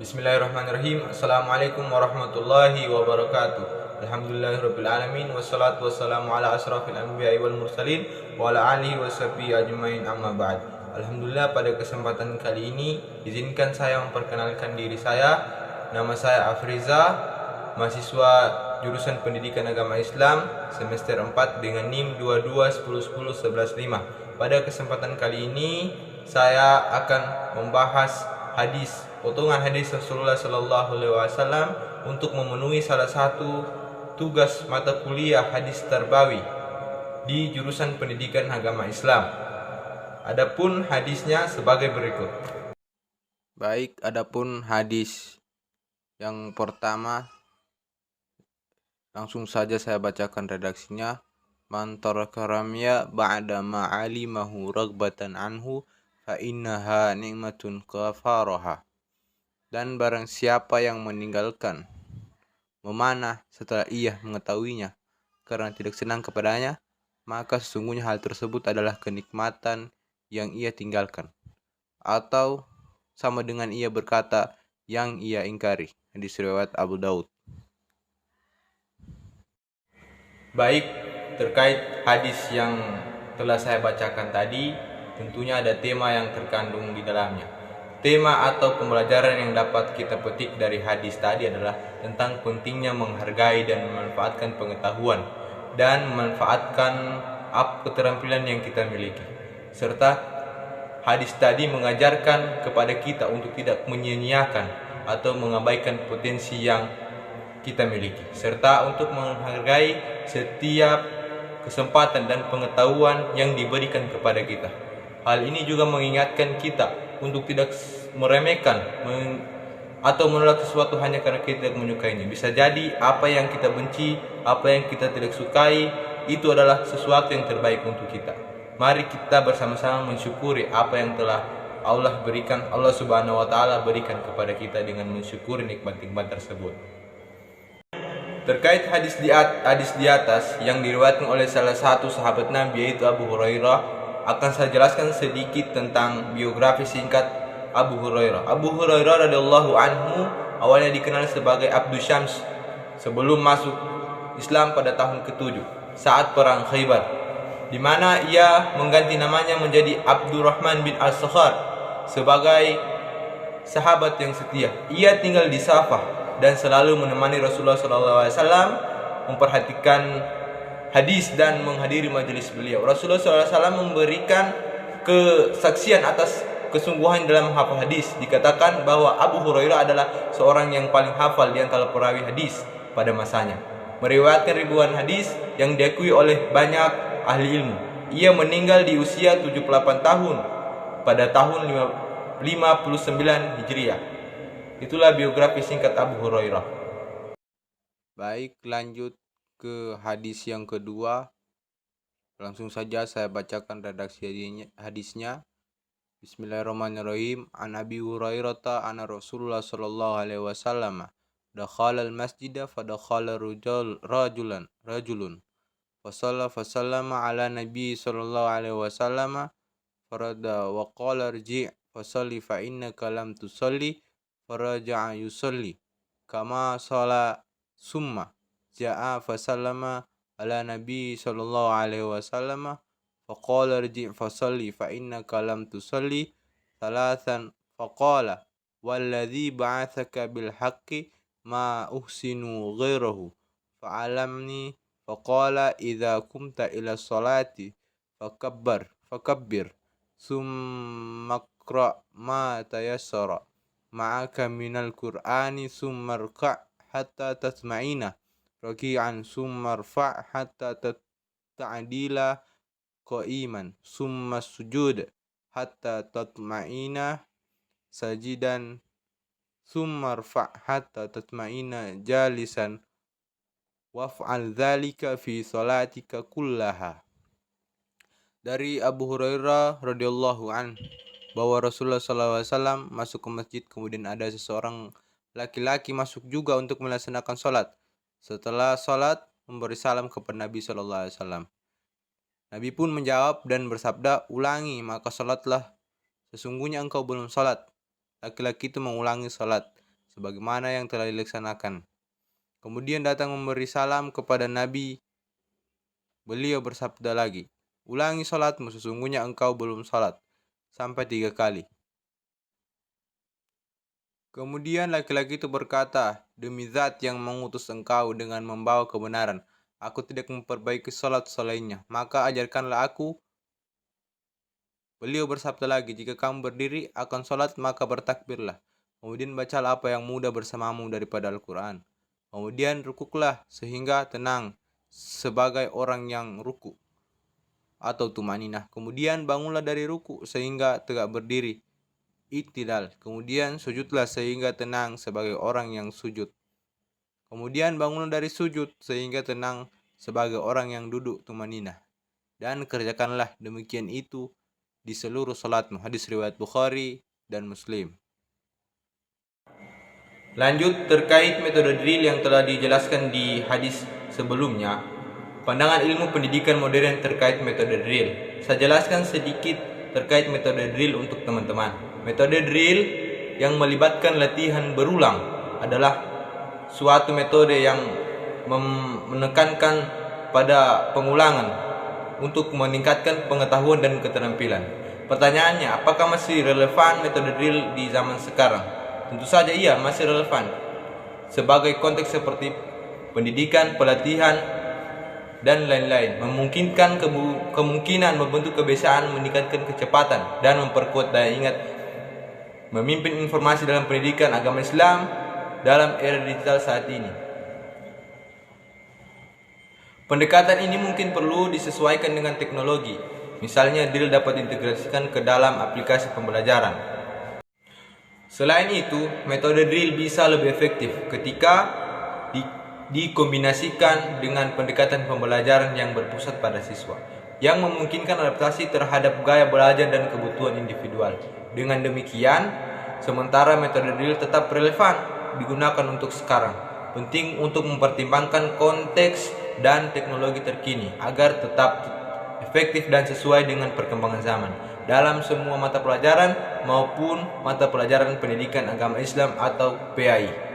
Bismillahirrahmanirrahim. Assalamualaikum warahmatullahi wabarakatuh. Alhamdulillahirabbil alamin wassalatu wassalamu ala asrafil anbiya'i wal mursalin wa ala alihi washabihi ajmain amma ba'd. Alhamdulillah, pada kesempatan kali ini izinkan saya memperkenalkan diri saya. Nama saya Afriza, mahasiswa jurusan Pendidikan Agama Islam semester 4 dengan NIM 22101115. Pada kesempatan kali ini saya akan membahas potongan hadis Rasulullah Sallallahu Alaihi Wasallam untuk memenuhi salah satu tugas mata kuliah hadis tarbawi di jurusan Pendidikan Agama Islam. Adapun hadisnya sebagai berikut. Baik, adapun hadis yang pertama, langsung saja saya bacakan redaksinya. Man taraka ramya ba'da ma'alimahu ragbatan anhu fa innaha ni'matun kafaraha. Dan barang siapa yang meninggalkan memanah setelah ia mengetahuinya karena tidak senang kepadanya, maka sesungguhnya hal tersebut adalah kenikmatan yang ia tinggalkan, atau sama dengan ia berkata yang ia ingkari. Hadis riwayat Abu Daud. Baik, terkait hadis yang telah saya bacakan tadi, tentunya ada tema yang terkandung di dalamnya. Tema atau pembelajaran yang dapat kita petik dari hadis tadi adalah tentang pentingnya menghargai dan memanfaatkan pengetahuan dan memanfaatkan keterampilan yang kita miliki. Serta hadis tadi mengajarkan kepada kita untuk tidak menyia-nyiakan atau mengabaikan potensi yang kita miliki, serta untuk menghargai setiap kesempatan dan pengetahuan yang diberikan kepada kita. Hal ini juga mengingatkan kita untuk tidak meremehkan atau menolak sesuatu hanya karena kita tidak menyukainya. Bisa jadi apa yang kita benci, apa yang kita tidak sukai, itu adalah sesuatu yang terbaik untuk kita. Mari kita bersama-sama mensyukuri apa yang telah Allah Subhanahu wa taala berikan kepada kita dengan mensyukuri nikmat-nikmat tersebut. Terkait hadis di atas yang diriwayatkan oleh salah satu sahabat Nabi, yaitu Abu Hurairah, akan saya jelaskan sedikit tentang biografi singkat Abu Hurairah. Abu Hurairah radhiyallahu anhu awalnya dikenal sebagai Abdu Syams sebelum masuk Islam pada tahun ke-7 saat perang Khaybar, di mana ia mengganti namanya menjadi Abdurrahman bin As-Sakhar sebagai sahabat yang setia. Ia tinggal di Safah dan selalu menemani Rasulullah SAW, memperhatikan hadis dan menghadiri majelis beliau. Rasulullah SAW memberikan kesaksian atas kesungguhan dalam menghafal hadis. Dikatakan bahwa Abu Hurairah adalah seorang yang paling hafal di antara perawi hadis pada masanya, meriwayatkan ribuan hadis yang diakui oleh banyak ahli ilmu. Ia meninggal di usia 78 tahun pada tahun 59 Hijriah. Itulah biografi singkat Abu Hurairah. Baik, lanjut ke hadis yang kedua. Langsung saja saya bacakan redaksi hadisnya. Bismillahirrahmanirrahim. An Abi Hurairah anna Rasulullah sallallahu alaihi wasallam dakhala al-masjid fa dakhala rajulun fasallama ala nabi sallallahu alaihi wasallam farada wa qala irji' fasalli fa innaka lam tusalli faraja'a yusalli kama shala summa ja'a fasallama ala nabi sallallahu alaihi wasallam faqala irji' fasalli fa innaka lam tusalli thalathan faqala walladhi ba'athaka bil haqqi ma uhsinu ghairahu fa'alamni faqala idza kumta ila sholati fakabbir summa qra' ma tayassara ma'aka minal qur'ani summa rka' hatta tasma'ina raki'an summa rfa' hatta ta'dila qa'iman summa sujud hatta tatma'ina sajidan summa rfa' hatta tatma'ina jalisan waf'al dzalika fi salatika kullaha. Dari Abu Hurairah radhiyallahu an bahwa Rasulullah SAW masuk ke masjid, kemudian ada seseorang laki-laki masuk juga untuk melaksanakan sholat. Setelah sholat memberi salam kepada Nabi SAW. Nabi pun menjawab dan bersabda, ulangi maka sholatlah, sesungguhnya engkau belum sholat. Laki-laki itu mengulangi sholat. sebagaimana yang telah dilaksanakan. Kemudian datang memberi salam kepada Nabi. Beliau bersabda lagi, ulangi salatmu, sesungguhnya engkau belum salat, sampai 3 kali. Kemudian laki-laki itu berkata, demi zat yang mengutus engkau dengan membawa kebenaran, aku tidak memperbaiki salat selainnya, maka ajarkanlah aku. Beliau bersabda lagi, jika kamu berdiri akan salat maka bertakbirlah. Kemudian bacalah apa yang mudah bersamamu daripada Al-Quran. Kemudian rukuklah sehingga tenang sebagai orang yang ruku atau tumaninah. Kemudian bangunlah dari ruku sehingga tegak berdiri, i'tidal. Kemudian sujudlah sehingga tenang sebagai orang yang sujud. Kemudian bangunlah dari sujud sehingga tenang sebagai orang yang duduk tumaninah. Dan kerjakanlah demikian itu di seluruh salatmu. Hadis riwayat Bukhari dan Muslim. Lanjut terkait metode drill yang telah dijelaskan di hadis sebelumnya, pandangan ilmu pendidikan modern terkait metode drill. Saya jelaskan sedikit terkait metode drill untuk teman-teman. Metode drill yang melibatkan latihan berulang adalah suatu metode yang menekankan pada pengulangan untuk meningkatkan pengetahuan dan keterampilan. Pertanyaannya, apakah masih relevan metode drill di zaman sekarang? Tentu saja iya, masih relevan. Sebagai konteks seperti pendidikan, pelatihan, dan lain-lain, memungkinkan kemungkinan membentuk kebiasaan, meningkatkan kecepatan, dan memperkuat daya ingat, memimpin informasi dalam pendidikan agama Islam dalam era digital saat ini. Pendekatan ini mungkin perlu disesuaikan dengan teknologi. Misalnya, drill dapat diintegrasikan ke dalam aplikasi pembelajaran. Selain itu, metode drill bisa lebih efektif ketika dikombinasikan dengan pendekatan pembelajaran yang berpusat pada siswa, yang memungkinkan adaptasi terhadap gaya belajar dan kebutuhan individual. Dengan demikian, sementara metode drill tetap relevan digunakan untuk sekarang, penting untuk mempertimbangkan konteks dan teknologi terkini agar tetap efektif dan sesuai dengan perkembangan zaman dalam semua mata pelajaran maupun mata pelajaran pendidikan agama Islam atau PAI.